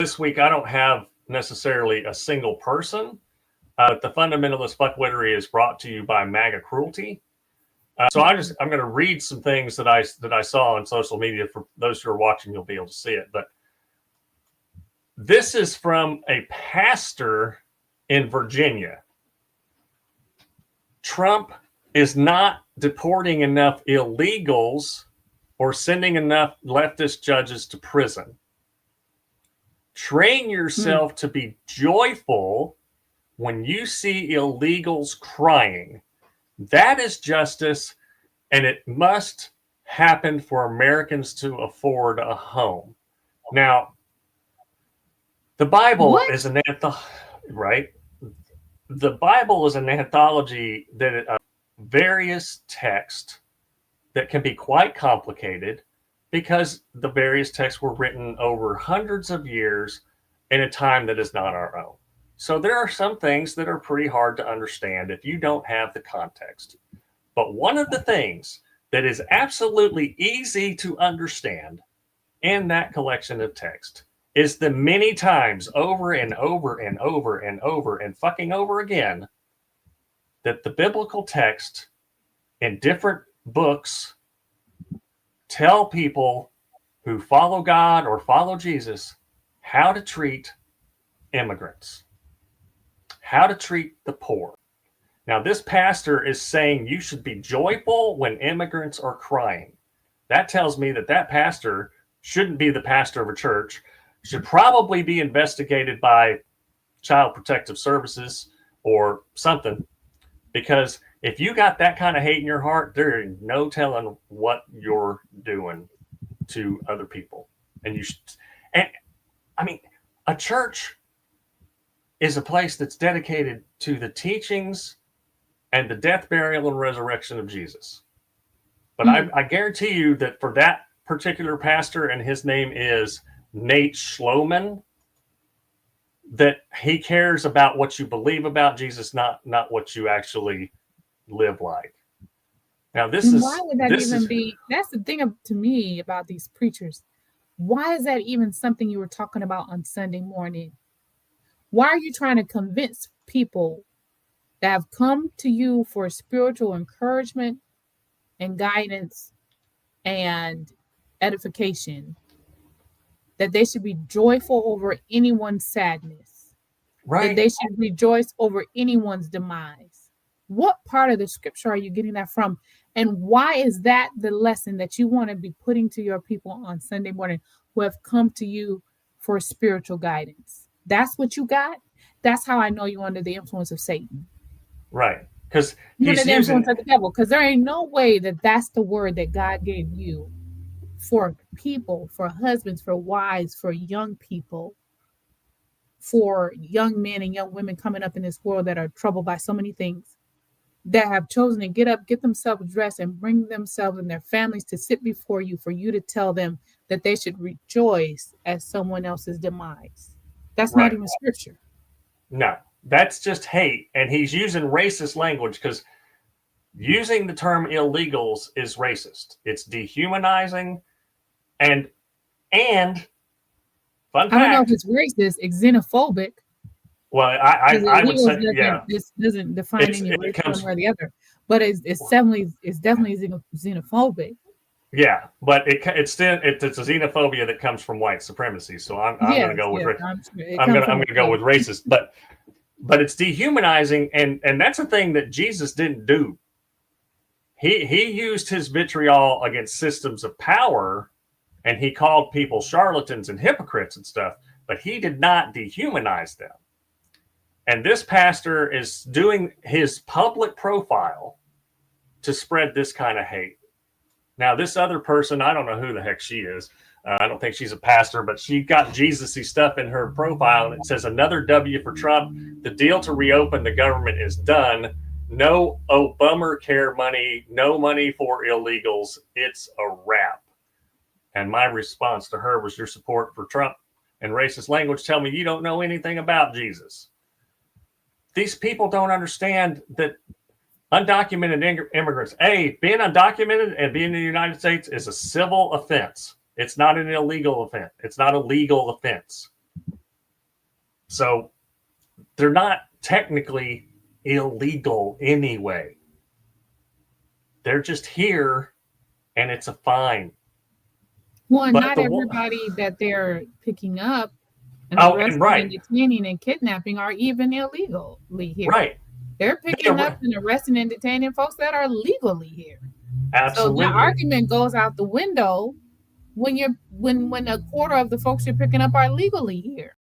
this week, I don't have necessarily a single person. The fundamentalist fuckwittery is brought to you by MAGA Cruelty. So I'm going to read some things that I saw on social media. For those who are watching, you'll be able to see it. But this is from a pastor in Virginia. Trump is not deporting enough illegals or sending enough leftist judges to prison. Train yourself to be joyful when you see illegals crying. That is justice, and it must happen for Americans to afford a home. Now, the Bible is an anthology, right? The Bible is an anthology that various texts that can be quite complicated because the various texts were written over hundreds of years in a time that is not our own. So there are some things that are pretty hard to understand if you don't have the context. But one of the things that is absolutely easy to understand in that collection of text is the many times over and over and over and over and fucking over again that the biblical text in different books tell people who follow God or follow Jesus how to treat immigrants, how to treat the poor. Now, this pastor is saying you should be joyful when immigrants are crying. That tells me that that pastor shouldn't be the pastor of a church, should probably be investigated by Child Protective Services or something, because if you got that kind of hate in your heart, there is no telling what you're doing to other people. And you should, and I mean, a church is a place that's dedicated to the teachings and the death, burial, and resurrection of Jesus. But I guarantee you that for that particular pastor, and his name is Nate Schloman, that he cares about what you believe about Jesus, not what you actually live like. Now, why would that even be? That's the thing to me about these preachers. Why is that even something you were talking about on Sunday morning? Why are you trying to convince people that have come to you for spiritual encouragement and guidance and edification that they should be joyful over anyone's sadness? Right. That they should rejoice over anyone's demise? What part of the scripture are you getting that from? And why is that the lesson that you want to be putting to your people on Sunday morning who have come to you for spiritual guidance? That's what you got? That's how I know you're under the influence of Satan. Right. Because you're under the influence of the devil. Because there ain't no way that that's the word that God gave you for people, for husbands, for wives, for young people, for young men and young women coming up in this world that are troubled by so many things, that have chosen to get up, get themselves dressed, and bring themselves and their families to sit before you for you to tell them that they should rejoice at someone else's demise. That's not even scripture. No, that's just hate. And he's using racist language because using the term illegals is racist. It's dehumanizing and fun fact, I don't know if it's racist, it's xenophobic. Well, I would say, this doesn't define any race one way or the other, but it's definitely xenophobic. Yeah, but it's a xenophobia that comes from white supremacy. So I'm going to go with I'm going to go with racist, but it's dehumanizing, and that's a thing that Jesus didn't do. He used his vitriol against systems of power, and he called people charlatans and hypocrites and stuff, but he did not dehumanize them. And this pastor is doing his public profile to spread this kind of hate. Now, this other person, I don't know who the heck she is. I don't think she's a pastor, but she got Jesus-y stuff in her profile, and it says, another W for Trump. The deal to reopen the government is done. No Obamacare money, no money for illegals. It's a wrap. And my response to her was, your support for Trump and racist language tell me you don't know anything about Jesus. These people don't understand that undocumented immigrants, being undocumented and being in the United States is a civil offense. It's not an illegal offense. It's not a legal offense. So they're not technically illegal anyway. They're just here, and it's a fine. Well, not everybody that they're picking up and arresting and detaining and kidnapping are even illegally here. Right. They're picking up and arresting and detaining folks that are legally here. Absolutely. So the argument goes out the window when a quarter of the folks you're picking up are legally here.